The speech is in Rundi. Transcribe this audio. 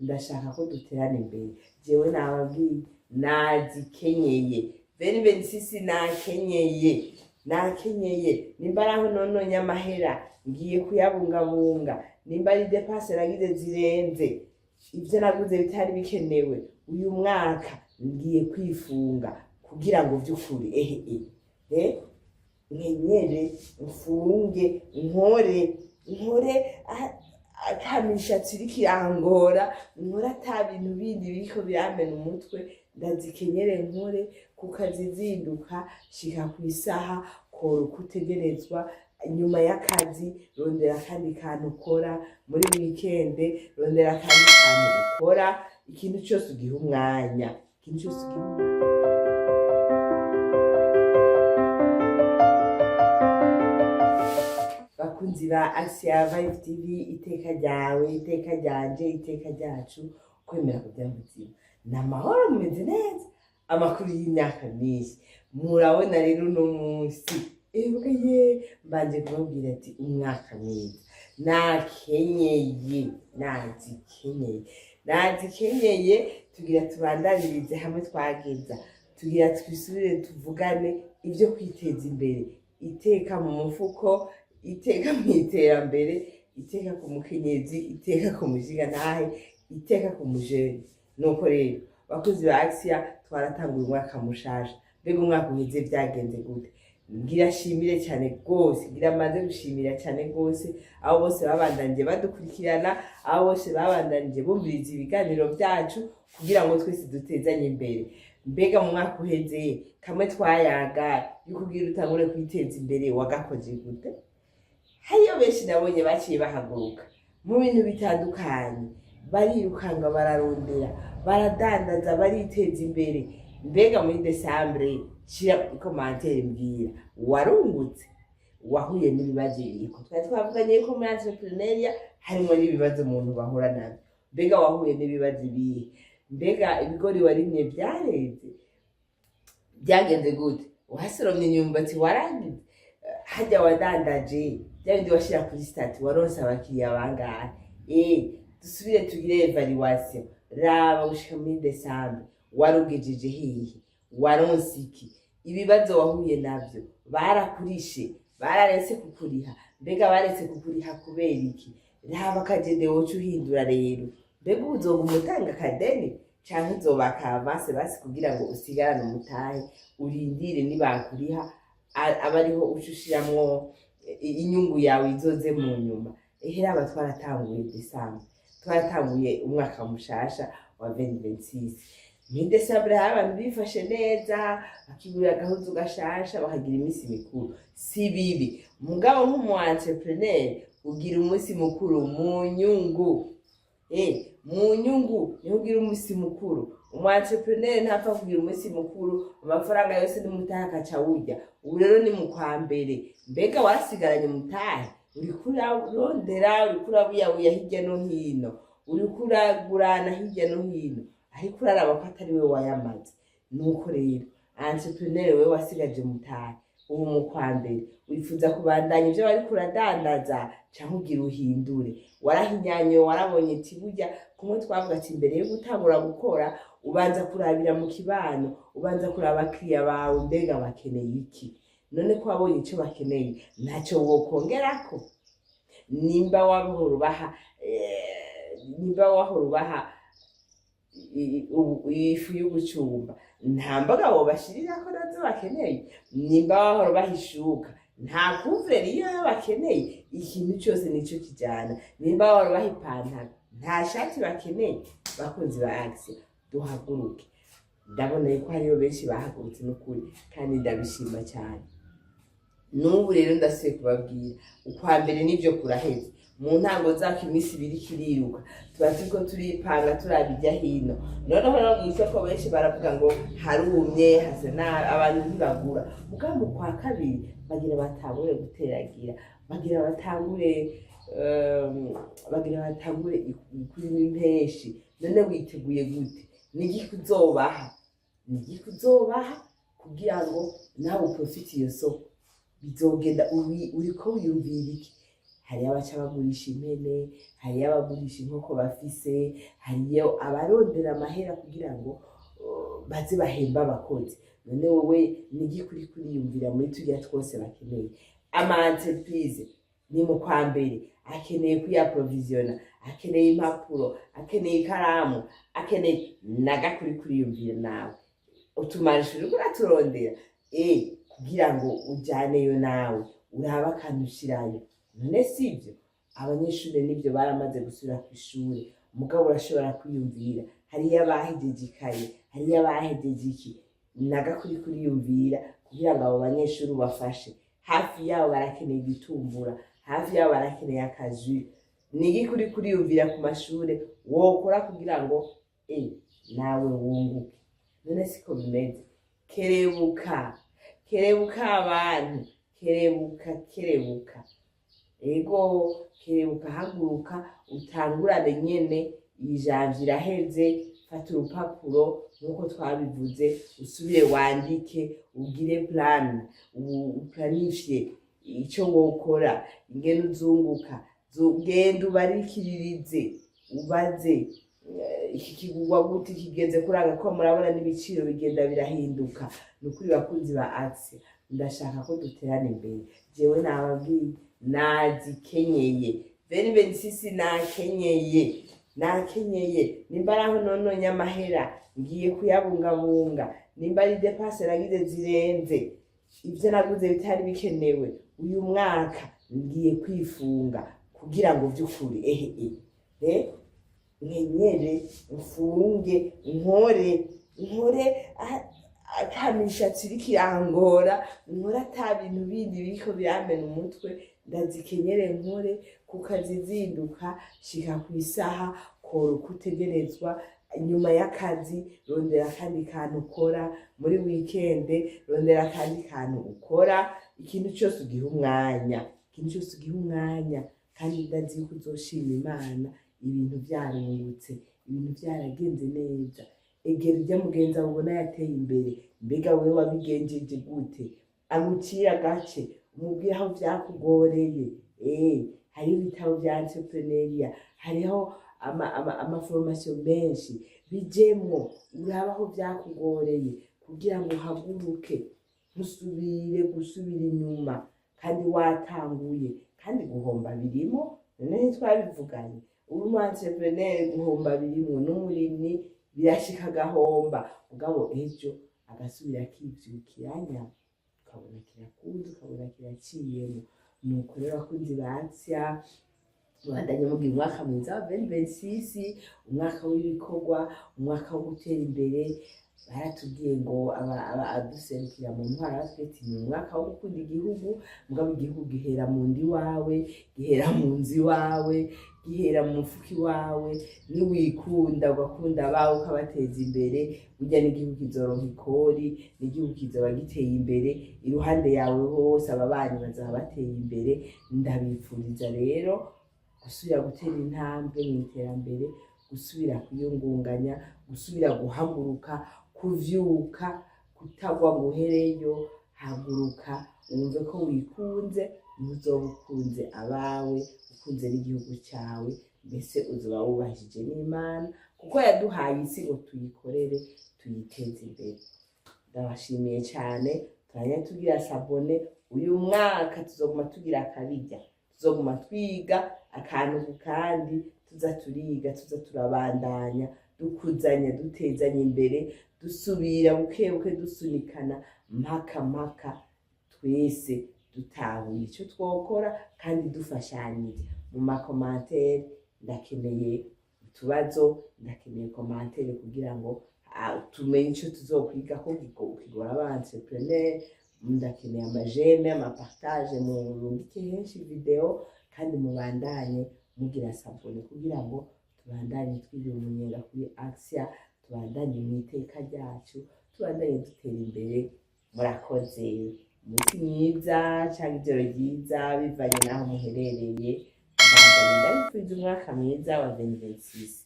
ndashaka ko duterana imbere jewe nababwiye nazikenyeye 2026 nakenyeye nimba araho nononye amahera ngiye kuyabungabunga nimba ari depase nagize zirenze ivyo naguze bitari bikenewe uyu mwaka ngiye kwifunga kugira ngo vy'ukuri nkenyere mfunge nkore akamishatsi irikirangora nkore ata bintu bindi biriko biramena umutwe ndazikenyere nkore kukazizinduka shika kw'isaha kora uko utegerezwa nyuma y'akazi rondera akandi kantu ukora muri weekend rondera akandi kantu ukora ikintu cyose ugiha umwanya bakunzi ba Asia Vibe TV iteka ryawe iteka ryanje iteka ryacu kwemera kugira ubuzima n'amahoro mumeze neza amakuru y'imyaka myinshi murabona rero no munsi mbanje kubabwira ati umwaka mwiza nazikenyeye tugira tubandanirize hamwe twageza tugira twisubire tuvugane ibyo kwiteza imbere iteka mu mufuko iteka mu iterambere iteka ku mukenyezi iteka ku mushigantahe iteka ku mujeni nuko rero bakozi ba Asia twaratanguye umwaka mushasha mbega umwaka uheze byagenze gute ngira shimire cyane gose ngira maze gushimira cyane gose abo bose babandanje badukurikirana abo bose babandanje bumviriza ibiganiro byacu kugira ngo twese dutezanye imbere mbega mu mwaka uheze kamwe twayaga yukugira utangure kwiteza imbere wagakoze gute hayo benshi nabonye baciye bahaguruka mu bintu bitandukanye barirukanga bararondera baradandaza bariteza imbere mbega muri Desembre shira commentaire mbwira warungutse wahuye n'ibibazo biriko twavuganye ko muri entrepreneuria harimo n'ibibazo umuntu bahura nabyo mbega wahuye n'ibibazo bihe mbega ibigori warimye byareze byagenze gute wasoromye imyumbati warangize hajya wadandaje byabindi washira kuri stati waronse abakiriya bangahe dusubire tugire evaluation raba ushika muri Desembre warugejeje hehe waronse iki ibibazo wahuye navyo barakurishe bararetse kukuriha mbega baretse kukuriha kubera iki raba kagende wocu uhindura rero mbega uzoguma utanga kadeni canke uzobaka avance basi kugira ngo usigarane umutahe urindire nibakuriha abariho ushushiramwo inyungu yawe izoze mu nyuma raba twaratanguye Desembre twaratanguye umwaka mushasha wa 2026 muri Desembre abantu bifashe neza bakigurira agahuzu gashasha bakagira iminsi mikuru si bibi mugabo nk'umu entrepreneur ugira umunsi mukuru mu nyungu mu nyungu niho ugira umunsi mukuru umu entrepreneur ntapfa kugira umunsi mukuru amafaranga yose n'umutahe akaca urya ubu rero ni mu kwa mbere mbega wasigaranye umutahe uriko urarondera uriko urabuyabuya hirya no hino uriko uragurana hirya no hino ariko uraraba ko atari we wayamaze nuko rero entrepreneur we wasigaje umutahe ubu mu kwa mbere wifuza kubandanya ivyo bariko uradandaza canke ugira uhindure warahinyanye warabonye ati burya kumwe twavuga ati imbere yo gutangura gukora ubanza kurabira mu kibano ubanza kuraba abakiriya bawe mbega bakeneye iki none ko wabonye ico bakeneye ntacyo wokongerako nimba wahora ubaha ifu y'ugucumba nta mboga wobashirirako nazo bakeneye nimba wahora bahishuka nta kuvureri iyo bakeneye ikintu cyose nico kijana nimba wahora bahipantaro nta shati bakeneye bakunzi ba Asia duhaguruke ndabona yuko hariyo benshi bahagurutse n'ukuri kandi ndabishima cyane n'ubu rero ndasuye kubabwira ukwa mbere n'ivyo kuraheze mu ntango zako iminsi ibiri kiriruka tuba turiko turipanga turabijya hino noneho no mw'isoko benshi baravuga ngo harumye hasa nabi abantu ntibagura mugabo kwa kabiri bagira batangure guteragira bagira batangure kuri n'impeshi none witeguye gute nigiki uzobaha kugira ngo nawe uprofite iyo soko bizogenda uriko wiyumvira iki hariyo abaca bagurisha impene, hariyo abagurisha inkoko bafise, hariyo abarondera amahera kugira ngo baze bahemba abakozi. None wowe niki kuri kuriyumvira muri turya twose bakeneye? Ama entreprise ni mu kwa mbere akeneye kuyaprovisiona, akeneye impapuro, akeneye ikaramu, akeneye nagakuri kuriyumvira nawe utumarisha uriko uraturondera kugira ngo ujaneyo nawe uraba akantu ushirayo. None sivyo abanyeshuri nivyo baramaze gusubira kw'ishure, mugabo urashobora kwiyumvira hariyo abahejeje ikaye, hariyo abahejeje iki, nagakuri kuriyumvira kugira ngo abo banyeshuri ubafashe. Hafi yabo barakeneye igitumbura, hafi yabo barakeneye akazi. Niki kuri kuriyumvira ku mashure wokora kugira ngo nawe wunguke? None siko bimeze. Kerebuka, kerebuka abantu, kerebuka, kerebuka. Ego kerebuka, haguruka utangurane nyene, ijambo iraheze. Fata urupapuro nkuko twabivuze, usubire wandike, ugire plan, uplanifye ico wokora, ingene uzunguka, genda ubarikiririze, ubaze iki kigurwa gute, kigeze kuraga ko murabona n'ibiciro bigenda birahinduka. Nukuri bakunzi ba Axia, ndashaka ko duterana imbere. Jewe nababwiye nazikenyeye 2026 nakenyeye nimba araho nononye amahera ngiye kuyabungabunga, nimba ari depense nagize zirenze ivyo naguze bitari bikenewe, uyu mwaka ngiye kwifunga kugira ngo vy'ukuri nkenyere, mfunge, nkore akamishatsi iriko irangora, nkore ata bintu bindi biriko biramena umutwe, ndazikenyere nkore kukazizinduka, shika kw'isaha, kora uko utegerezwa. Nyuma y'akazi rondera akandi kantu ukora, muri weekend rondera akandi kantu ukora. Ikintu cyose ugiha umwanya, ikintu cyose ugiha umwanya, kandi ndazi ko uzoshima Imana ibintu vyarungutse, ibintu vyaragenze neza. Egera urya mugenzi wawe ubona yateye imbere, mbega wewe wabigenjeje gute? Agucira agace, umubwire aho vyakugoreye. Hariho ibitabo vya entrepreneuria, hariho amaformation menshi, bijemwo uraba aho vyakugoreye kugira ngo uhaguruke, ntusubire gusubira inyuma, kandi watanguye, kandi guhomba birimo. None ntitwabivuganye, uri umu entrepreneur guhomba birimo, n'umurimyi birashika agahomba, mugabo ejo agasubira akivyukiranya, ukabona kirakunze, ukabona kiraciyemo. Nuko rero bakunzi ba Axia, bandanye mugira umwaka mwiza wa 2026, umwaka w'ibikorwa, umwaka wo gutera imbere. Baratubwiye ngo aduserukira mu ntwara batwete ni umwaka wo gukunda igihugu, mugabo igihugu gihera mu ndi wawe, gihera mu nzi wawe, gihera mu mufuki wawe. Niwikunda ugakunda abawe ukabateza imbere, burya n'igihugu kizoronka ikori, n'igihugu kizoba giteye imbere, iruhande yawe hose ababanyi bazaba bateye imbere. Ndabipfuriza rero gusubira gutera intambwe mu iterambere, gusubira kwiyungunganya, gusubira guhaguruka, kuvyuka, kutagwa ngo uhereyo. Haguruka wumve ko wikunze, uzoba ukunze abawe, ukunze n'igihugu cyawe, mbese uzoba wubahije n'Imana, kuko yaduhaye isi ngo tuyikorere, tuyiteze imbere. Ndabashimiye cyane, turanye tugira sabone. Uyu mwaka tuzoguma tugira akabijya, tuzoguma twiga akantu ku kandi, tuza turiga, tuza turabandanya, dukuzanya, dutezanya imbere, dusubira bukebuke, dusunikana mpaka twese dutahuye icyo twokora kandi dufashanyije. Mu makomantere ndakeneye utubazo, ndakeneye komantere kugira ngo tumenye icyo tuzokwiga ko kigora aba entrepreneur. Ndakeneye amajeme, amapartage, murungike henshi video, kandi mubandanye mugira sabone kugira ngo tubandanye twigira umunyenga kuri Axia, tubandanye mu iteka ryacu, tubandanye dutera imbere. Murakoze, umunsi mwiza cyangwa ijoro ryiza bivanye n'aho muherereye. Ndabifurije umwaka mwiza wa 2026.